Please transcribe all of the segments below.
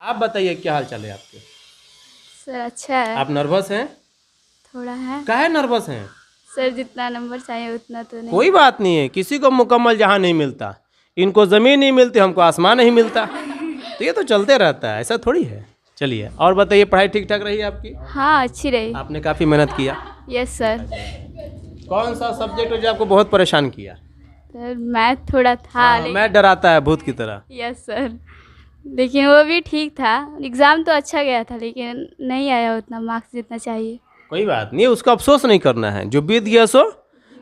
आप बताइए क्या हाल चाल है आपके? सर अच्छा है। आप नर्वस हैं? थोड़ा है काहे नर्वस हैं? सर, जितना नंबर चाहिए उतना तो नहीं। कोई बात नहीं है, किसी को मुकम्मल जहाँ नहीं मिलता। इनको ज़मीन नहीं मिलती, हमको आसमान नहीं मिलता। तो ये तो चलते रहता है, ऐसा थोड़ी है। चलिए और बताइए, पढ़ाई ठीक ठाक रही आपकी? हाँ अच्छी रही। आपने काफ़ी मेहनत किया। Yes sir. कौन सा सब्जेक्ट है जो आपको बहुत परेशान किया? सर मैथ थोड़ा था हाँ, मैं डराता है भूत की तरह। यस सर, लेकिन वो भी ठीक था। एग्ज़ाम तो अच्छा गया था लेकिन नहीं आया उतना मार्क्स जितना चाहिए। कोई बात नहीं, उसका अफसोस नहीं करना है। जो बीत गया सो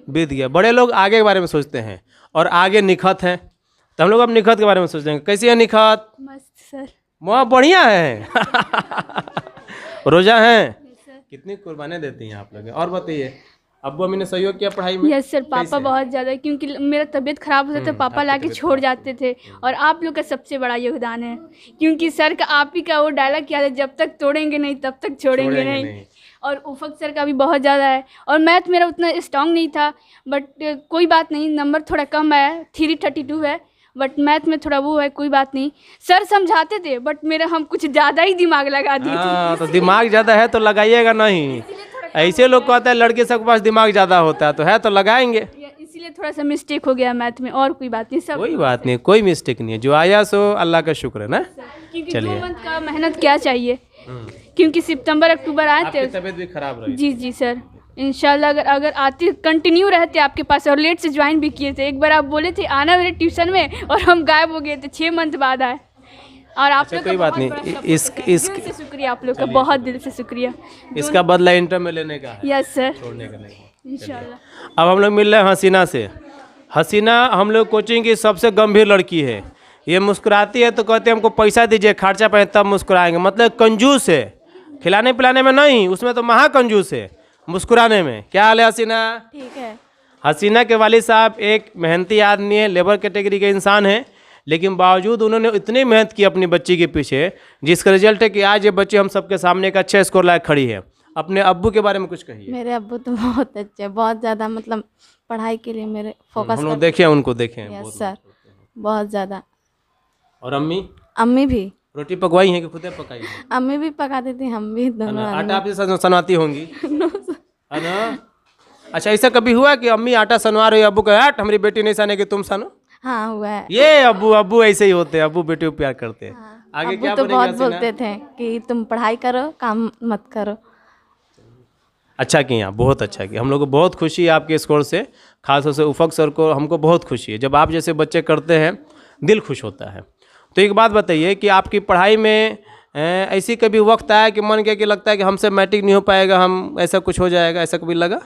बीत गया। बड़े लोग आगे के बारे में सोचते हैं और आगे निखत हैं, तो हम लोग अब निखत के बारे में सोचेंगे। कैसी है निखत? मस्त सर। वहाँ बढ़िया है। रोजा है? सर। कितनी कुर्बानी देती हैं आप लोग। और बताइए, अब्बू अम्मी ने सहयोग किया पढ़ाई में? यस सर, पापा कैसे? बहुत ज़्यादा, क्योंकि मेरा तबीयत ख़राब होता था पापा आपकी ला के तबीयत छोड़ खराब जाते थे। और आप लोग का सबसे बड़ा योगदान है, क्योंकि सर का आप ही का वो डायलॉग किया था, जब तक तोड़ेंगे नहीं तब तक छोड़ेंगे नहीं। और उफक सर का भी बहुत ज़्यादा है। और मैथ मेरा उतना स्ट्रांग नहीं था, बट कोई बात नहीं, नंबर थोड़ा कम आया, 332 है। बट मैथ में थोड़ा वो है, कोई बात नहीं। सर समझाते थे बट मेरा हम कुछ ज़्यादा ही दिमाग लगा दिए थे। हाँ, तो दिमाग ज़्यादा है तो लगाइएगा नहीं। ऐसे लोग कहते हैं लड़के सबके पास दिमाग ज़्यादा होता है, तो है तो लगाएंगे। इसीलिए थोड़ा सा मिस्टेक हो गया मैथ में, और कोई बात नहीं। सब कोई बात नहीं, कोई मिस्टेक नहीं है। जो आया सो अल्लाह का शुक्र है ना। क्योंकि चलिए। 2 मंथ का मेहनत क्या चाहिए, क्योंकि सितंबर अक्टूबर आए आपकी थे। तबीयत भी खराब रही। जी जी सर, इंशाल्लाह अगर अगर आते कंटिन्यू रहते आपके पास, और लेट से ज्वाइन भी किए थे। एक बार आप बोले थे आना मेरे ट्यूशन में, और हम गायब हो गए थे, 6 मंथ बाद आए। और आप लोग का कोई बात बहुत नहीं। बड़ा support इस है। इस दिल से शुक्रिया आप लोग का, बहुत दिल से शुक्रिया। इसका बदला इंटर में लेने का है, यस सर, छोड़ने का नहीं। इंशाल्लाह। अब हम लोग मिल रहे हैं हसीना से। हसीना हम लोग कोचिंग की सबसे गंभीर लड़की है। ये मुस्कुराती है तो कहते हैं हमको पैसा दीजिए, खर्चा पाए तब मुस्कुराएंगे। मतलब कंजूस है, खिलाने पिलाने में नहीं, उसमें तो महा कंजूस है, मुस्कुराने में। क्या हाल है हसीना? ठीक है। हसीना के वालिद साहब एक मेहनती आदमी है, लेबर कैटेगरी के इंसान हैं, लेकिन बावजूद उन्होंने इतनी मेहनत की अपनी बच्ची के पीछे, जिसका रिजल्ट है कि आज ये बच्ची हम सबके सामने एक अच्छे स्कोर लायक खड़ी है। अपने अब्बू के बारे में कुछ कहिए। मेरे अब्बू तो बहुत अच्छे, बहुत ज़्यादा, मतलब पढ़ाई के लिए मेरे फोकस हम लोग देखे हैं, उनको देखे हैं। यस सर, बहुत ज़्यादा। और अम्मी अम्मी भी रोटी पकवाई हैं कि खुदे पकाई हैं? अम्मी भी पका देती, हम भी, दोनों आटा आप सनवाती होंगी, है ना? अच्छा, ऐसा कभी हुआ कि अम्मी आटा सनवा रही, अब्बू कहे हट हमारी बेटी नहीं सने कि तुम सनो? हाँ हुआ है। ये अब्बू ऐसे ही होते हैं, अब्बू बेटी को प्यार करते हैं। आगे अब्बू क्या तो बोलेंगे बहुत हसीना? बोलते थे कि तुम पढ़ाई करो, काम मत करो। अच्छा किया, बहुत अच्छा किया। हम लोग को बहुत खुशी है आपके स्कोर से, खासतौर से उफक सर को हमको बहुत खुशी है। जब आप जैसे बच्चे करते हैं दिल खुश होता है। तो एक बात बताइए कि आपकी पढ़ाई में ऐसी कभी वक्त आया कि मन किया कि लगता है कि हमसे मैट्रिक नहीं हो पाएगा, हम ऐसा कुछ हो जाएगा, ऐसा कभी लगा?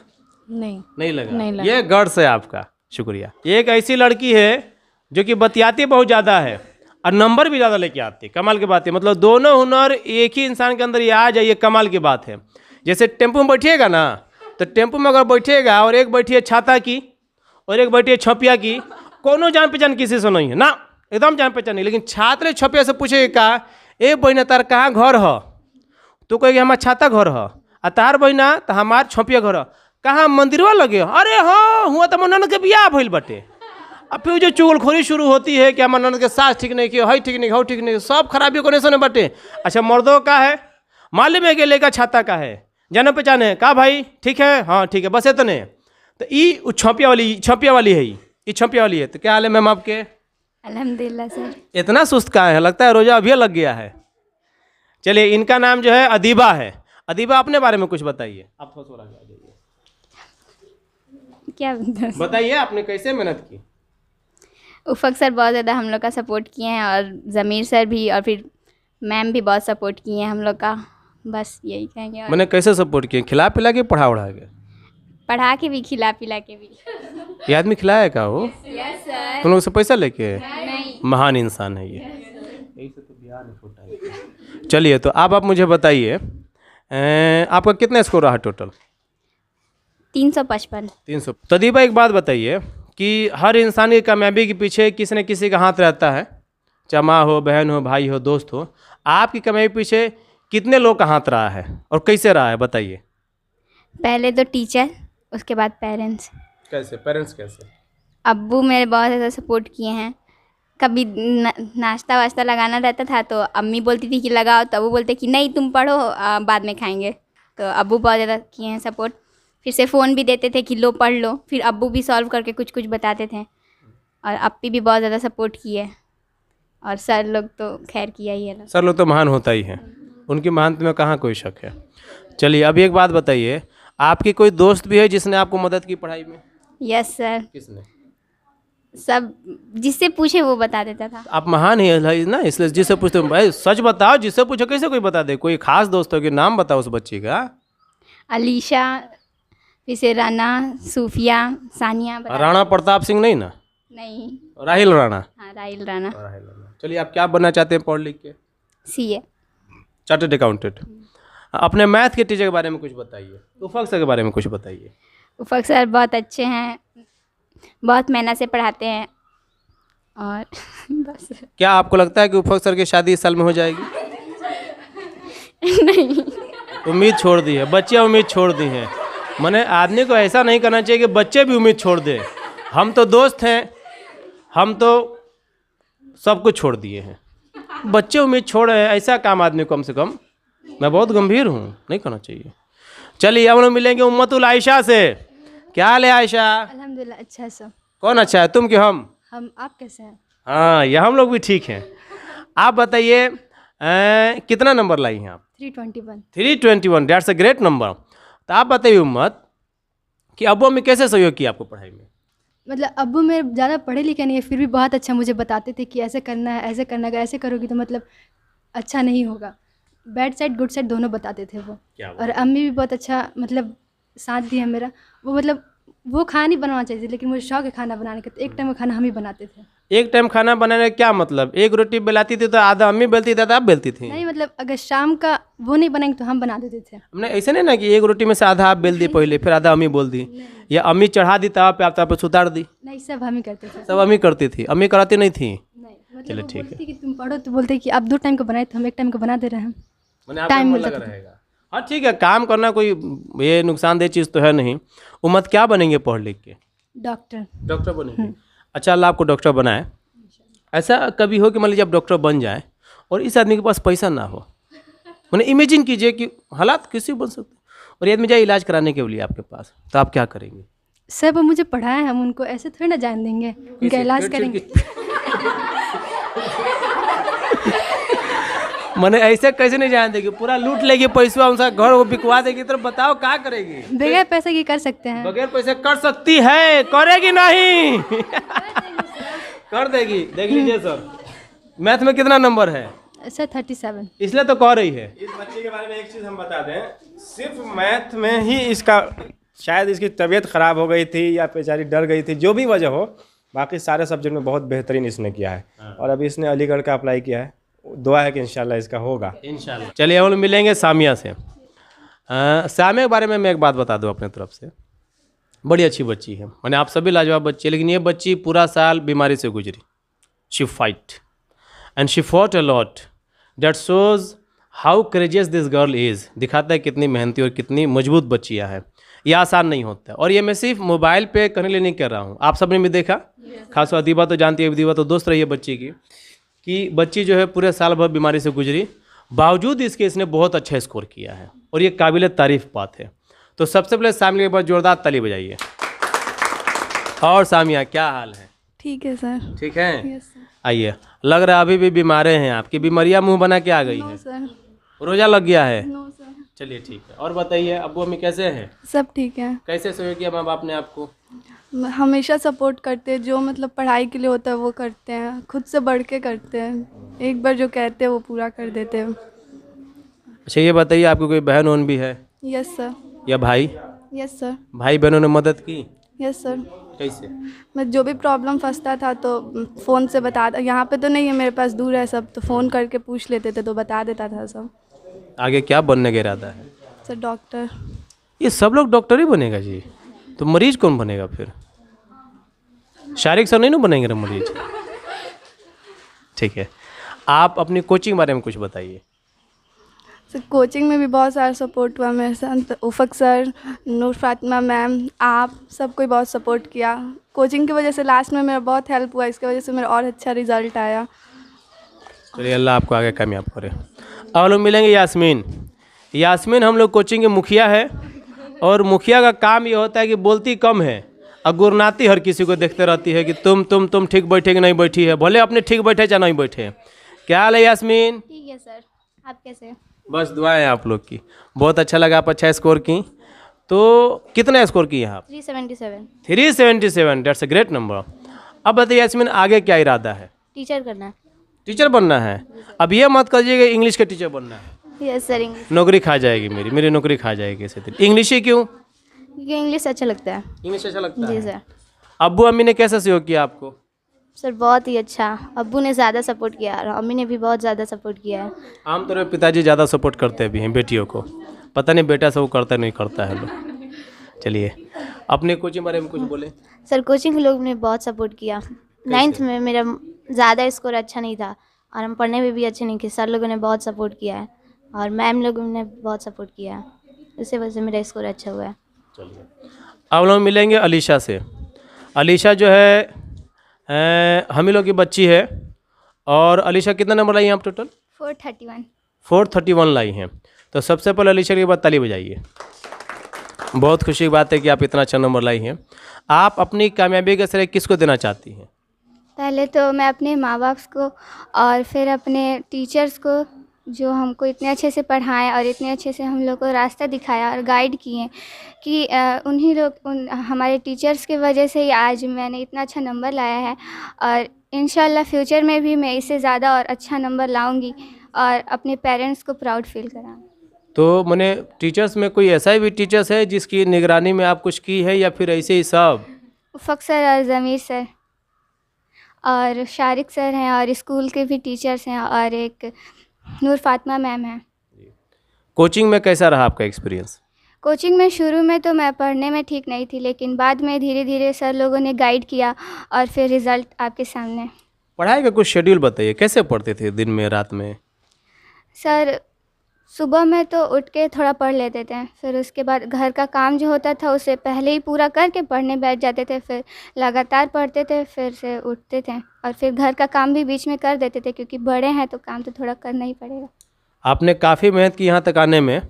नहीं नहीं लगा। नहीं लगा। ये गर्ड्स है आपका, शुक्रिया। ये एक ऐसी लड़की है जो कि बतियाती बहुत ज़्यादा है और नंबर भी ज़्यादा लेके आती है। कमाल की बात है, मतलब दोनों हुनर एक ही इंसान के अंदर ये आ जाए, ये कमाल की बात है। जैसे टेम्पो में बैठिएगा ना, तो टेम्पो में अगर बैठिएगा और एक बैठी है छाता की और एक बैठी है छपिया की, कोनो जान पहचान किसी से नहीं है ना, एकदम जान पहचान नहीं। लेकिन छात्र छपिया से पूछेगा का ए बहना तार कहाँ घर है, तो कहेगी हमार छाता घर है। आ तार बहना तो हमार छपिया घर है। कहाँ मंदिरवा लगे? अरे हाँ, हुआ तो ननद के बियाह भइल बटे। अब फिर जो चुगलखोरी शुरू होती है कि हमार ननद के सास ठीक नहीं किया, हई ठीक नहीं, हौ ठीक नहीं, सब खराबी कोने से बटे। अच्छा, मर्दों का है, मालूम है कि लेकर छाता का है, जाने पहचाने का भाई, ठीक है, हाँ ठीक है, बस इतने। तो ई छपिया वाली है, ये छपिया वाली है। तो क्या हाल है मैम आपके? अल्हम्दुलिल्लाह सर। इतना सुस्त कहाँ है, लगता है रोजा अभी लग गया है। चलिए, इनका नाम जो है अदीबा है। अदीबा अपने बारे में कुछ बताइए। आप थोड़ा आ जाइए, क्या बताइए आपने कैसे मेहनत की? उफक सर बहुत ज़्यादा हम लोग का सपोर्ट किए हैं, और ज़मीर सर भी, और फिर मैम भी बहुत सपोर्ट किए हैं हम लोग का। बस यही कहेंगे। और मैंने कैसे सपोर्ट किया? खिला पिला के पढ़ा उड़ा के? पढ़ा के भी, खिला पिला के भी। ये आदमी खिलाया का वो? Yes sir. तुम लोग से पैसा लेके? नहीं। महान इंसान है ये। यही से तो बिहार में छोटा है। चलिए, तो आप मुझे बताइए, आपका कितना स्कोर रहा टोटल? 355। 300। तदीबा एक बात बताइए कि हर इंसान की कामयाबी के पीछे किसी न किसी का हाथ रहता है, चाहे माँ हो, बहन हो, भाई हो, दोस्त हो। आपकी कामयाबी पीछे कितने लोग का हाथ रहा है और कैसे रहा है, बताइए। पहले तो टीचर, उसके बाद पेरेंट्स। कैसे? पेरेंट्स कैसे? अब्बू मेरे बहुत ज़्यादा सपोर्ट किए हैं, कभी नाश्ता वाश्ता लगाना रहता था तो अम्मी बोलती थी कि लगाओ, तो अबू बोलते कि नहीं तुम पढ़ो, बाद में खाएंगे। तो अबू बहुत ज़्यादा किए हैं सपोर्ट। फिर से फ़ोन भी देते थे कि लो पढ़ लो, फिर अब्बू भी सॉल्व करके कुछ कुछ बताते थे। और अप्पी भी बहुत ज़्यादा सपोर्ट किए, और सर लोग तो खैर किया ही है। सर लोग तो महान होता ही है, उनकी महानता में कहाँ कोई शक है। चलिए अभी एक बात बताइए, आपकी कोई दोस्त भी है जिसने आपको मदद की पढ़ाई में? यस सर, किसने? सब जिससे पूछे वो बता देता था। आप महान ही ना, इसलिए जिससे पूछते हो भाई सच बताओ, जिससे पूछो कैसे कोई बता दे। कोई खास दोस्त हो कि नाम बताओ उस बच्ची का। अलीशा, फिर से राना, सूफिया, सानिया राणा प्रताप सिंह नहीं ना? नहीं, राहिल राणा। हाँ राहिल राना। चलिए आप क्या बनना चाहते हैं पढ़ लिख के? CA, chartered accountant. अपने मैथ के टीचर के बारे में कुछ बताइए, उफक सर के बारे में कुछ बताइए। उफक सर बहुत अच्छे हैं, बहुत मेहनत से पढ़ाते हैं। और बस। क्या आपको लगता है कि उफक सर की शादी इस साल में हो जाएगी? नहीं, उम्मीद छोड़ दी है, बच्चे उम्मीद छोड़ दी हैं। मैंने आदमी को ऐसा नहीं करना चाहिए कि बच्चे भी उम्मीद छोड़ दें। हम तो दोस्त हैं, हम तो सब कुछ छोड़ दिए हैं, बच्चे उम्मीद छोड़ रहे हैं, ऐसा काम आदमी को कम से कम, मैं बहुत गंभीर हूँ, नहीं करना चाहिए। चलिए हम लोग मिलेंगे उम्मतुल आयशा से। क्या हाल है आयशा? अल्हम्दुलिल्लाह अच्छा सब। कौन अच्छा है, तुम कि हम? आप कैसे हैं? हाँ, ये हम लोग भी ठीक हैं। आप बताइए कितना नंबर लाई हैं आप? 321। 321, दैट्स अ ग्रेट नंबर। तो आप बताइए उम्मत कि अब्बू अम्मी कैसे सहयोग किया आपको पढ़ाई में? मतलब अब्बू मेरे ज़्यादा पढ़े लिखे नहीं है, फिर भी बहुत अच्छा मुझे बताते थे कि ऐसे करना है, ऐसे करना है, ऐसे करोगी तो मतलब अच्छा नहीं होगा। बैड साइड गुड साइड दोनों बताते थे वो। और अम्मी भी बहुत अच्छा मतलब साथ दिया मेरा। वो मतलब वो खाना नहीं बनाना चाहिए लेकिन मुझे शौक है खाना बनाने का, तो एक टाइम का खाना हम ही बनाते थे। एक टाइम खाना बनाने का क्या मतलब? एक रोटी बेलाती थी तो आधा अम्मी बेलती थी, आधा आप बेलती थी? नहीं मतलब अगर शाम का वो नहीं बनाएंगे तो हम बना देते थे। हमने ऐसे नहीं ना कि एक रोटी में से आधा आप बेल दी पहले, फिर आधा अम्मी बोल दी, या अम्मी चढ़ा दी तवा पे आप तवा पे सुतार दी? नहीं, सब हम ही करते थे। सब अम्मी करती थी, अम्मी कराती नहीं थी? नहीं मतलब चलो वो ठीक बोलती कि तुम पढ़ो तो बोलते कि आप 2 टाइम का बनाए तो हम 1 टाइम का बना दे रहे हैं। मैंने आपका मन लगा रहेगा। हाँ ठीक है, काम करना कोई ये नुकसानदेह चीज़ तो है नहीं। उम्मत क्या बनेंगे पढ़ लिख के? डॉक्टर। डॉक्टर बनेंगे। अच्छा, अल्लाह आपको डॉक्टर बनाए। ऐसा कभी हो कि मान लीजिए आप डॉक्टर बन जाए और इस आदमी के पास पैसा ना हो, मैंने इमेजिन कीजिए कि हालात किसी बन सकते हैं, और ये आदमी जाए इलाज कराने के लिए आपके पास, तो आप क्या करेंगे? सर वो मुझे पढ़ाए, हम उनको ऐसे थोड़ी ना जान देंगे, उनका इलाज करेंगे। मैंने ऐसे कैसे नहीं जान देगी? पूरा लूट लेगी पैसा, उनका घर वो बिकवा देगी, तो बताओ क्या करेगी? बगैर पैसे की कर सकते हैं। बगैर पैसे कर सकती है, करेगी नहीं? कर देगी। देख लीजिए सर, मैथ में कितना नंबर है? सर 37। इसलिए तो कह रही है। इस बच्चे के बारे में एक चीज़ हम बता दें, सिर्फ मैथ में ही इसका शायद इसकी तबीयत ख़राब हो गई थी या बेचारी डर गई थी, जो भी वजह हो, बाकी सारे सब्जेक्ट में बहुत बेहतरीन इसने किया है। और अभी इसने अलीगढ़ का अप्लाई किया है, दुआ है कि इंशाल्लाह इसका होगा। इंशाल्लाह। चलिए हम लोग मिलेंगे सामिया से। सामिया के बारे में मैं एक बात बता दूं अपने तरफ से, बड़ी अच्छी बच्ची है, मैंने आप सभी लाजवाब बच्ची, लेकिन ये बच्ची पूरा साल बीमारी से गुजरी। She fight and she fought a lot, that shows how courageous this girl is. दिखाता है कितनी मेहनती और कितनी मजबूत बच्चियाँ है। ये आसान नहीं होता है। और ये मैं सिर्फ मोबाइल पे करने लिए नहीं कर रहा हूँ, आप सबने भी देखा, खासकर अदीबा तो जानती है, अदीबा तो दोस्त रही है बच्ची की, कि बच्ची जो है पूरे साल भर बीमारी से गुजरी, बावजूद इसके इसने बहुत अच्छा स्कोर किया है, और ये काबिल तारीफ बात है। तो सबसे पहले सामिया के पास जोरदार ताली बजाइए। और सामिया क्या हाल है? ठीक है सर। ठीक है, आइए। लग रहा है अभी भी बीमारे हैं, आपकी बीमारियां मुंह बना के आ गई है। सर रोजा लग गया है? No sir. चलिए ठीक है। और बताइए अब्बू अम्मी कैसे हैं? सब ठीक है, कैसे सहयोग किया माँ बाप ने आपको? हमेशा सपोर्ट करते हैं, जो मतलब पढ़ाई के लिए होता है वो करते हैं, खुद से बढ़ के करते हैं, एक बार जो कहते हैं वो पूरा कर देते हैं। अच्छा ये बताइए, आपको कोई बहन वहन भी है यस सर। या भाई? Yes sir. भाई बहनों ने मदद की? Yes sir. कैसे? मैं जो भी प्रॉब्लम फंसता था तो फ़ोन से बता, यहाँ पे तो नहीं है मेरे पास, दूर है सब, तो फ़ोन करके पूछ लेते थे तो बता देता था सब। आगे क्या बनने का इरादा है? Sir doctor. ये सब लोग डॉक्टर ही बनेगा जी, तो मरीज कौन बनेगा फिर? शारिक सर नहीं ना बनेंगे ना मरीज? ठीक है, आप अपनी कोचिंग बारे में कुछ बताइए। सर कोचिंग में भी बहुत सारा सपोर्ट हुआ मेरे साथ। उफ़क सर, नूर फातिमा मैम, आप सबको बहुत सपोर्ट किया। कोचिंग की वजह से लास्ट में मेरा बहुत हेल्प हुआ, इसकी वजह से मेरा और अच्छा रिजल्ट आया। चलिए अल्लाह आपको आगे कामयाब करे। अब हम लोग मिलेंगे यास्मीन। यास्मीन हम लोग कोचिंग के मुखिया है और मुखिया का काम ये होता है कि बोलती कम है और गुरनाती हर किसी को देखते रहती है कि तुम ठीक बैठे कि नहीं बैठी है, भले अपने ठीक बैठे चाहे नहीं बैठे। क्या हाल है यास्मीन? ठीक है सर, आप कैसे? बस दुआएं हैं आप लोग की। बहुत अच्छा लगा, आप अच्छा स्कोर की। तो कितना स्कोर किए आप? 377। 377, दैट्स अ ग्रेट नंबर। अब बताइए यास्मीन, आगे क्या इरादा है? टीचर करना है। टीचर बनना है? अब ये मत करिएगा इंग्लिश के टीचर बनना है, यस सर, इंग्लिश। नौकरी खा जाएगी मेरी नौकरी खा जाएगी इसी दिन। इंग्लिश ही क्यों? क्योंकि इंग्लिश अच्छा लगता है। इंग्लिश अच्छा लगता जी है। सर। अब्बू अम्मी ने कैसा सहयोग किया आपको? सर बहुत ही अच्छा। अब्बू ने ज़्यादा सपोर्ट किया और अम्मी ने भी बहुत ज़्यादा सपोर्ट किया है। आमतौर पर पिताजी ज़्यादा सपोर्ट करते भी हैं बेटियों को, पता नहीं बेटा सब करता नहीं करता है लोग। चलिए अपने कोचिंग बारे में कुछ बोले। सर कोचिंग के लोग ने बहुत सपोर्ट किया। 9th में मेरा ज़्यादा स्कोर अच्छा नहीं था और हम पढ़ने में भी अच्छे नहीं थे। सर लोगों ने बहुत सपोर्ट किया है और मैम लोगों ने बहुत सपोर्ट किया है, इसी वजह से मेरा स्कोर अच्छा हुआ है। चलिए अब लोग मिलेंगे अलीशा से। अलीशा जो है हम ही लोग की बच्ची है। और अलीशा कितना नंबर लाई हैं आप टोटल? 431। 431 लाई हैं। तो सबसे पहले अलीशा के बाद ताली बजाइए। बहुत खुशी की बात है कि आप इतना अच्छा नंबर लाई हैं। आप अपनी कामयाबी का श्रेय किसको देना चाहती हैं? पहले तो मैं अपने माँ बाप को और फिर अपने टीचर्स को, जो हमको इतने अच्छे से पढ़ाएं और इतने अच्छे से हम लोग को रास्ता दिखाया और गाइड किए कि उन्हीं लोग हमारे टीचर्स की वजह से ही आज मैंने इतना अच्छा नंबर लाया है। और इंशाल्लाह फ्यूचर में भी मैं इससे ज़्यादा और अच्छा नंबर लाऊंगी और अपने पेरेंट्स को प्राउड फील कराऊंगी। तो मैंने टीचर्स में कोई ऐसा भी टीचर्स है जिसकी निगरानी में आप कुछ की है या फिर ऐसे ही सब? उफ़क सर और ज़मीर सर और शारिक सर हैं और स्कूल के भी टीचर्स हैं और एक नूर फातिमा मैम है। कोचिंग में कैसा रहा आपका एक्सपीरियंस? कोचिंग में शुरू में तो मैं पढ़ने में ठीक नहीं थी, लेकिन बाद में धीरे धीरे सर लोगों ने गाइड किया और फिर रिज़ल्ट आपके सामने। पढ़ाई का कुछ शेड्यूल बताइए, कैसे पढ़ते थे, दिन में रात में? सर सुबह में तो उठ के थोड़ा पढ़ लेते थे, फिर उसके बाद घर का काम जो होता था उसे पहले ही पूरा करके पढ़ने बैठ जाते थे, फिर लगातार पढ़ते थे, फिर से उठते थे और फिर घर का काम भी बीच में कर देते थे क्योंकि बड़े हैं तो काम तो थोड़ा करना ही पड़ेगा। आपने काफ़ी मेहनत की यहाँ तक आने में,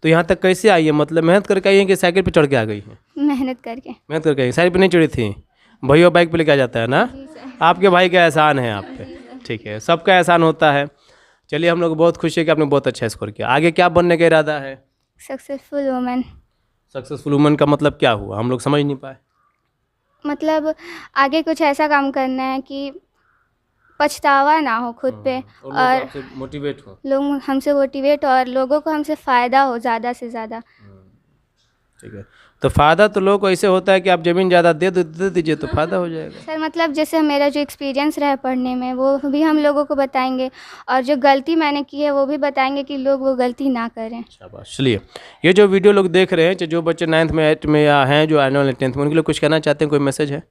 तो यहाँ तक कैसे आई है? मतलब मेहनत करके आई है कि साइकिल पे चढ़ के आ गई है? मेहनत करके। मेहनत करके आई, साइकिल पे नहीं चढ़ी थी? भैया बाइक पे लेके आ जाता है ना? आपके भाई का एहसान है आप पे। ठीक है, सबका एहसान होता है। चलिए हम लोग बहुत खुश है कि आपने बहुत अच्छा स्कोर किया। आगे क्या बनने का इरादा है? Successful woman. सक्सेसफुल वुमन का मतलब क्या हुआ, हम लोग समझ नहीं पाए। मतलब आगे कुछ ऐसा काम करना है कि पछतावा ना हो खुद पे और मोटिवेट हो, लोग हमसे मोटिवेट और लोगों को हमसे फ़ायदा हो ज़्यादा से ज़्यादा। ठीक है, तो फ़ायदा तो लोगों को ऐसे होता है कि आप ज़मीन ज़्यादा दे दीजिए तो फ़ायदा हो जाएगा। सर मतलब जैसे मेरा जो एक्सपीरियंस रहा पढ़ने में वो भी हम लोगों को बताएंगे और जो गलती मैंने की है वो भी बताएंगे कि लोग वो गलती ना करें। शाबाश। चलिए ये जो वीडियो लोग देख रहे हैं, जो बच्चे 9th में 8th में या हैं जो आने वाले 10th में, उनके लिए कुछ कहना चाहते हैं, कोई मैसेज है?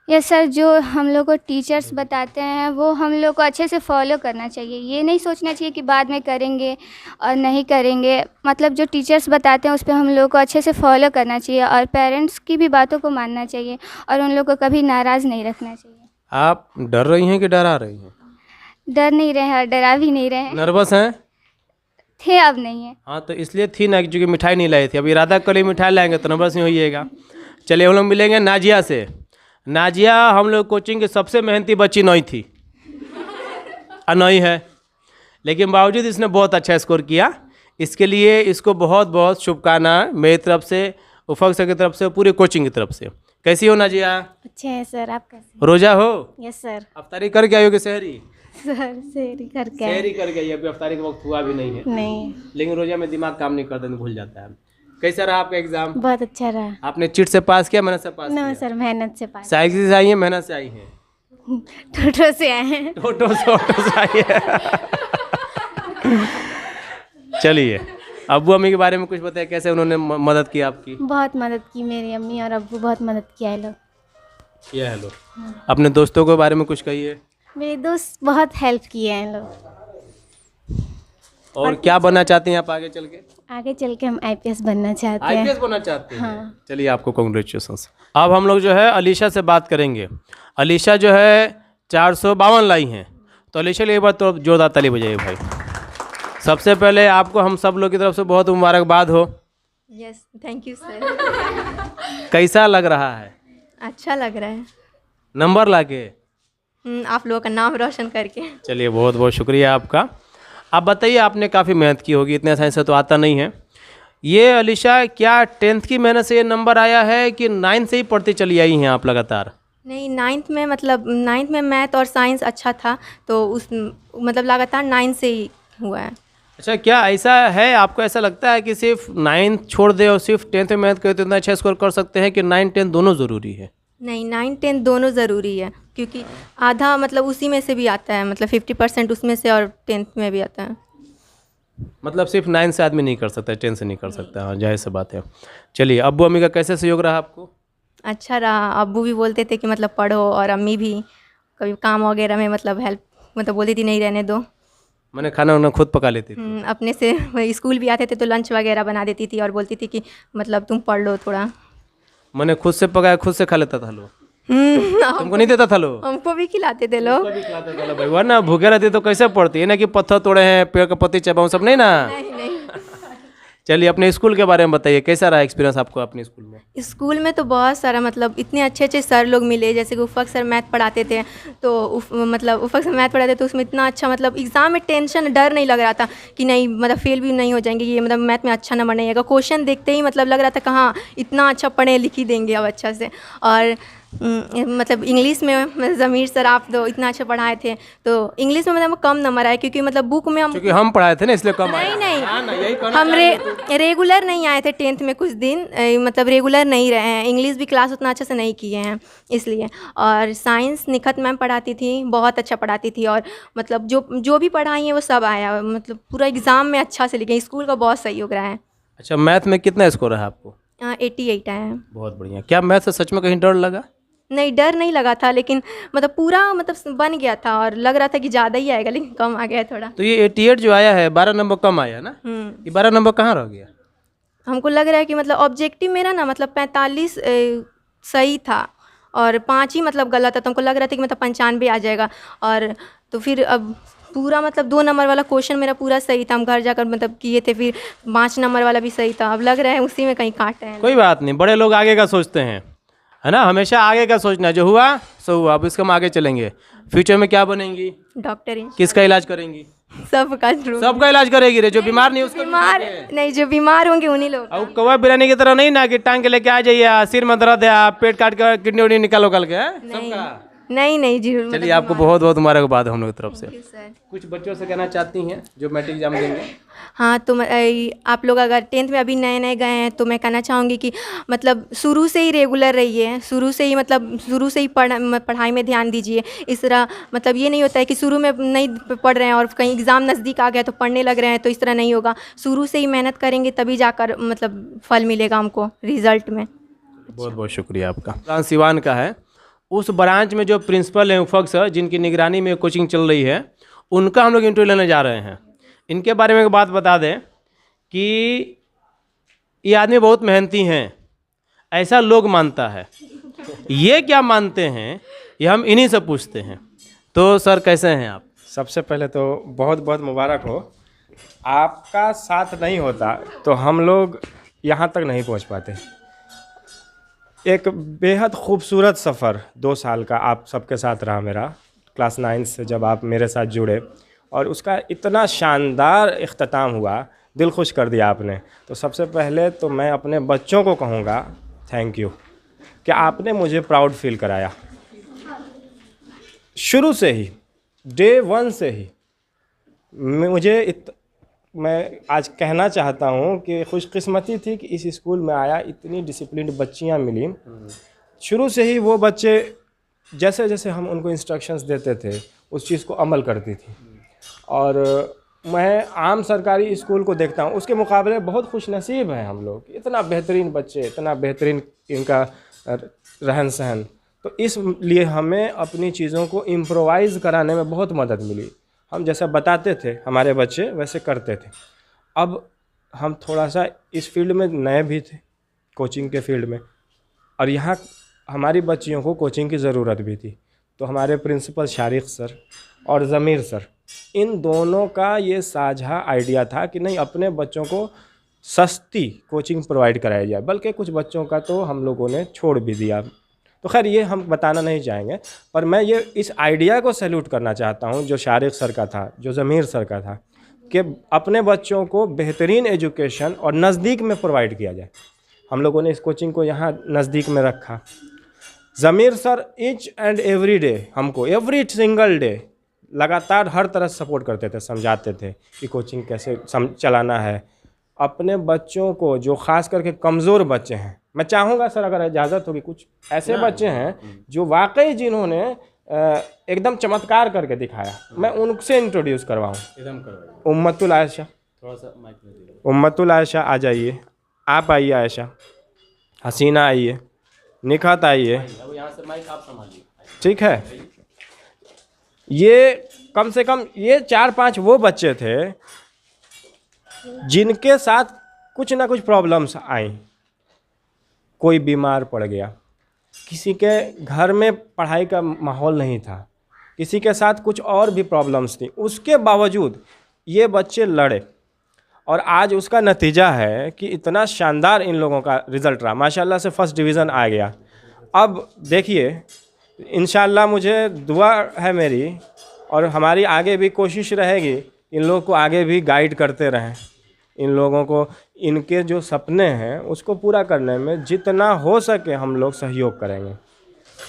यस सर, जो हम लोग को टीचर्स बताते हैं वो हम लोग को अच्छे से फॉलो करना चाहिए। ये नहीं सोचना चाहिए कि बाद में करेंगे और नहीं करेंगे। मतलब जो टीचर्स बताते हैं उस पर हम लोग को अच्छे से फॉलो करना चाहिए और पेरेंट्स की भी बातों को मानना चाहिए और उन लोग को कभी नाराज़ नहीं रखना चाहिए। आप डर रही हैं कि डरा रही हैं? डर नहीं रहे हैं, डरा भी नहीं रहे हैं। नर्वस हैं? थे, अब नहीं है। हाँ तो इसलिए थी ना, क्योंकि मिठाई नहीं लाई थी। अब इरादा कल मिठाई लाएंगे तो नर्वस नहीं होइएगा। चलिए हम लोग मिलेंगे नाजिया से। नाजिया हम लोग कोचिंग की सबसे मेहनती बच्ची नहीं थी और नहीं है, लेकिन बावजूद इसने बहुत अच्छा स्कोर किया। इसके लिए इसको बहुत बहुत शुभकामनाएं मेरी तरफ से, उफ़क सर की तरफ से, पूरी कोचिंग की तरफ से। कैसी हो नाजिया? अच्छे हैं सर, आप कैसे? रोजा हो? Yes sir. अफ्तारी करके आई हो कि सहरी? सर सेरी करके सहरी करके आई, अभी अफ्तारी का वक्त हुआ भी नहीं है। नहीं, लेकिन रोजा में दिमाग काम नहीं करता, भूल जाता है। कैसा रहा आपका एग्जाम? बहुत अच्छा रहा। आपने चिट से पास किया, मेहनत से पास नो किया? सर, मेहनत से पास। साइकिल से आई हैं, मेहनत से आई हैं? टोटो से आए हैं। ऑटो से आई है। चलिए अब्बू अम्मी के बारे में कुछ बताइए, कैसे उन्होंने मदद की आपकी? बहुत मदद की मेरी अम्मी और अब्बू, बहुत मदद किया है लोग। ये हेलो। अपने दोस्तों के बारे में कुछ कहिए। मेरे दोस्त बहुत हेल्प किए हैं लोग। और क्या बनना चाहती हैं आप आगे चल के? आगे चल के हम आईपीएस बनना चाहते हैं। आईपीएस बनना चाहते हैं? चलिए आपको कॉन्ग्रेचुलेशंस। अब हम लोग जो है अलीशा से बात करेंगे। अलीशा जो है 452 लाई हैं, तो अलीशा लिए एक बार तो जोरदार ताली बजाइए भाई। सबसे पहले आपको हम सब लोग की तरफ से बहुत मुबारकबाद हो। Yes, thank you sir. कैसा लग रहा है अच्छा लग रहा है नंबर लाके? आप लोगों का नाम रोशन करके। चलिए बहुत बहुत शुक्रिया आपका। आप बताइए, आपने काफ़ी मेहनत की होगी, इतने आसानी से तो आता नहीं है। ये अलीशा क्या 10th की मेहनत से ये नंबर आया है कि 9th से ही पढ़ती चली आई हैं आप लगातार? नहीं, 9th में मतलब 9th में मैथ और साइंस अच्छा था, तो उस मतलब लगातार 9th से ही हुआ है। अच्छा, क्या ऐसा है, आपको ऐसा लगता है कि सिर्फ 9th छोड़ दे और सिर्फ 10th में मेहनत करे तो इतना अच्छा स्कोर कर सकते हैं, कि 9 10 दोनों ज़रूरी है? नहीं, 9 10 दोनों ज़रूरी है, क्योंकि आधा मतलब उसी में से भी आता है, मतलब 50% उसमें से और 10th में भी आता है। मतलब सिर्फ 9 से आदमी नहीं कर सकता, 10 से नहीं कर सकता। हाँ, जाहिर सी बात है। चलिए, अब्बू अम्मी का कैसे सहयोग रहा आपको? अच्छा रहा। अब्बू भी बोलते थे कि मतलब पढ़ो, और अम्मी भी कभी काम वगैरह में मतलब हेल्प, मतलब बोलती थी नहीं रहने दो। मैंने खाना वाना खुद पका लेती थी? अपने से स्कूल भी आते थे तो लंच वगैरह बना देती थी और बोलती थी कि मतलब तुम पढ़ लो थोड़ा। मैंने खुद से पकाया, खुद से खा लेता था लो। तुमको नहीं देता था लो? हमको भी खिलाते थे लोग। भी खिलाते थे लो भाई, वरना भूखे रहती तो कैसे पढ़ती है ना, कि पत्थर तोड़े हैं, पेड़ का पत्ती चबाऊं, सब नहीं ना। नहीं। चलिए, अपने स्कूल के बारे में बताइए, कैसा रहा एक्सपीरियंस आपको अपने स्कूल में? स्कूल में तो बहुत सारा मतलब इतने अच्छे अच्छे सर लोग मिले, जैसे कि उफ़क सर मैथ पढ़ाते थे, तो मतलब उफ़क सर मैथ पढ़ाते तो उसमें इतना अच्छा, मतलब एग्ज़ाम में टेंशन डर नहीं लग रहा था कि नहीं मतलब फेल भी नहीं हो जाएंगे, ये मतलब मैथ में अच्छा नंबर नहीं आएगा। क्वेश्चन देखते ही मतलब लग रहा था कहाँ इतना अच्छा पढ़े लिख ही देंगे अब अच्छा से। और मतलब इंग्लिश में ज़मीर सर आप तो इतना अच्छा पढ़ाए थे, तो इंग्लिश में मतलब कम नंबर आए, क्योंकि मतलब बुक में हम क्योंकि हम पढ़ाए थे ना, इसलिए कम आया। नहीं हाँ ना, यही कहना हम चाह रेगुलर नहीं आए थे 10th में कुछ दिन, मतलब रेगुलर नहीं रहे हैं, इंग्लिश भी क्लास उतना अच्छे से नहीं किए हैं इसलिए। और साइंस निखत मैम पढ़ाती थी, बहुत अच्छा पढ़ाती थी, और मतलब जो भी पढ़ाई है वो सब आया, मतलब पूरा एग्ज़ाम में अच्छा से लिखे। स्कूल का बहुत सहयोग रहा है। अच्छा, मैथ में कितना स्कोर है आपको? 88 आया है। बहुत बढ़िया। क्या मैथ से सच में कहीं डर लगा? नहीं, डर नहीं लगा था, लेकिन मतलब पूरा मतलब बन गया था, और लग रहा था कि ज़्यादा ही आएगा, लेकिन कम आ गया थोड़ा। तो ये 88 जो आया है, 12 नंबर कम आया ना? ये 12 नंबर कहाँ रह गया? हमको लग रहा है कि मतलब ऑब्जेक्टिव मेरा ना मतलब 45 सही था और 5 ही मतलब गलत था, तो हमको लग रहा था कि मतलब 95 आ जाएगा। और तो फिर अब पूरा मतलब 2 नंबर वाला क्वेश्चन मेरा पूरा सही था, हम घर जाकर मतलब किए थे, फिर 5 नंबर वाला भी सही था। अब लग रहा है उसी में कहीं काट है। कोई बात नहीं, बड़े लोग आगे का सोचते हैं, है ना, हमेशा आगे का सोचना, जो हुआ सो हुआ, अब इसका हम आगे चलेंगे। फ्यूचर में क्या बनेंगी? डॉक्टर किसका इलाज करेंगी? सबका सबका इलाज करेगी रे, जो बीमार नहीं उसको बीमार नहीं, जो बीमार होंगे उन्हीं लोग। और कौवा बिरानी की तरह नहीं ना कि टांग के लेके आ जाइए, सिर में दर्द है, आप पेट काट कर किडनी उडनी निकालो कल के, सबका। नहीं जी। चलिए, आपको बहुत बहुत मुबारकबाद हम लोग की तरफ से। सर कुछ बच्चों से कहना चाहती हैं जो मैट्रिक एग्जाम देंगे? हाँ, तो आप लोग अगर 10th में अभी नए नए गए हैं तो मैं कहना चाहूँगी कि मतलब शुरू से ही रेगुलर रहिए, शुरू से ही पढ़ाई में ध्यान दीजिए। इस तरह मतलब ये नहीं होता है कि शुरू में नहीं पढ़ रहे हैं और कहीं एग्ज़ाम नज़दीक आ गया तो पढ़ने लग रहे हैं, तो इस तरह नहीं होगा। शुरू से ही मेहनत करेंगे तभी जाकर मतलब फल मिलेगा हमको रिज़ल्ट में। बहुत बहुत शुक्रिया आपका। ब्रांच सिवान का है, उस ब्रांच में जो प्रिंसिपल हैं उफ़क सर, जिनकी निगरानी में कोचिंग चल रही है, उनका हम लोग इंटरव्यू लेने जा रहे हैं। इनके बारे में एक बात बता दें कि ये आदमी बहुत मेहनती हैं, ऐसा लोग मानता है। ये क्या मानते हैं, ये हम इन्हीं से पूछते हैं। तो सर, कैसे हैं आप? सबसे पहले तो बहुत बहुत मुबारक हो। आपका साथ नहीं होता तो हम लोग यहाँ तक नहीं पहुँच पाते। एक बेहद खूबसूरत सफ़र 2 साल का आप सबके साथ रहा मेरा, क्लास 9 से जब आप मेरे साथ जुड़े, और उसका इतना शानदार इख्तिताम हुआ, दिल खुश कर दिया आपने। तो सबसे पहले तो मैं अपने बच्चों को कहूँगा थैंक यू कि आपने मुझे प्राउड फील कराया। शुरू से ही, डे 1 से ही मैं आज कहना चाहता हूँ कि खुशकिस्मती थी कि इस स्कूल में आया, इतनी डिसिप्लिन्ड बच्चियाँ मिली। शुरू से ही वो बच्चे जैसे जैसे हम उनको इंस्ट्रक्शंस देते थे उस चीज़ को अमल करती थी। और मैं आम सरकारी स्कूल को देखता हूँ, उसके मुकाबले बहुत खुशनसीब हैं हम लोग। इतना बेहतरीन बच्चे, इतना बेहतरीन इनका रहन सहन, तो इसलिए हमें अपनी चीज़ों को इम्प्रोवाइज़ कराने में बहुत मदद मिली। हम जैसा बताते थे हमारे बच्चे वैसे करते थे। अब हम थोड़ा सा इस फील्ड में नए भी थे, कोचिंग के फील्ड में, और यहाँ हमारी बच्चियों को कोचिंग की ज़रूरत भी थी। तो हमारे प्रिंसिपल शारिक सर और ज़मीर सर, इन दोनों का ये साझा आइडिया था कि नहीं, अपने बच्चों को सस्ती कोचिंग प्रोवाइड कराई जाए। बल्कि कुछ बच्चों का तो हम लोगों ने छोड़ भी दिया। तो खैर ये हम बताना नहीं चाहेंगे, पर मैं ये इस आइडिया को सैल्यूट करना चाहता हूँ जो शारिक सर का था, जो ज़मीर सर का था, कि अपने बच्चों को बेहतरीन एजुकेशन और नज़दीक में प्रोवाइड किया जाए। हम लोगों ने इस कोचिंग को यहाँ नज़दीक में रखा। Zameer sir each and every day हमको एवरी सिंगल डे लगातार हर तरह से सपोर्ट करते थे, समझाते थे कि कोचिंग कैसे चलाना है। अपने बच्चों को, जो ख़ास करके कमज़ोर बच्चे हैं, मैं चाहूँगा सर अगर इजाज़त होगी, कुछ ऐसे बच्चे हैं जो वाकई जिन्होंने एकदम चमत्कार करके दिखाया, मैं उनसे इंट्रोड्यूस करवाऊँ। उम्मतुल आयशा, थोड़ा सा माइक में दे दो। उम्मतुल आयशा आ जाइए, आप आइए आयशा, हसीना आइए, निखात आइए, अब यहाँ से माइक आप संभालिए। ठीक है। ये कम से कम ये 4-5 वो बच्चे थे जिनके साथ कुछ ना कुछ प्रॉब्लम्स आई। कोई बीमार पड़ गया, किसी के घर में पढ़ाई का माहौल नहीं था, किसी के साथ कुछ और भी प्रॉब्लम्स थी, उसके बावजूद ये बच्चे लड़े और आज उसका नतीजा है कि इतना शानदार इन लोगों का रिज़ल्ट रहा। माशाल्लाह से फर्स्ट डिवीज़न आ गया। अब देखिए, इंशाल्लाह मुझे दुआ है मेरी और हमारी आगे भी कोशिश रहेगी, इन लोगों को आगे भी गाइड करते रहें, इन लोगों को इनके जो सपने हैं उसको पूरा करने में जितना हो सके हम लोग सहयोग करेंगे।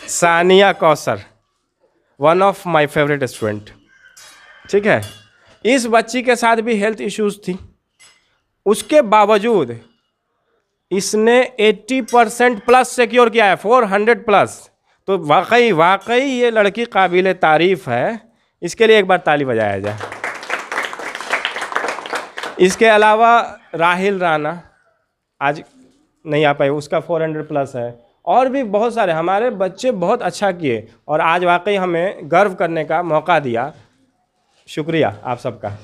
Sania Kausar, one of my favourite student, ठीक है। इस बच्ची के साथ भी हेल्थ इश्यूज़ थी, उसके बावजूद इसने 80% प्लस सिक्योर किया है, 400 प्लस। तो वाकई ये लड़की काबिल तारीफ़ है, इसके लिए एक बार ताली बजाया जाए। इसके अलावा राहिल राना आज नहीं आ पाई, उसका 400 प्लस है। और भी बहुत सारे हमारे बच्चे बहुत अच्छा किए और आज वाकई हमें गर्व करने का मौका दिया। शुक्रिया आप सबका।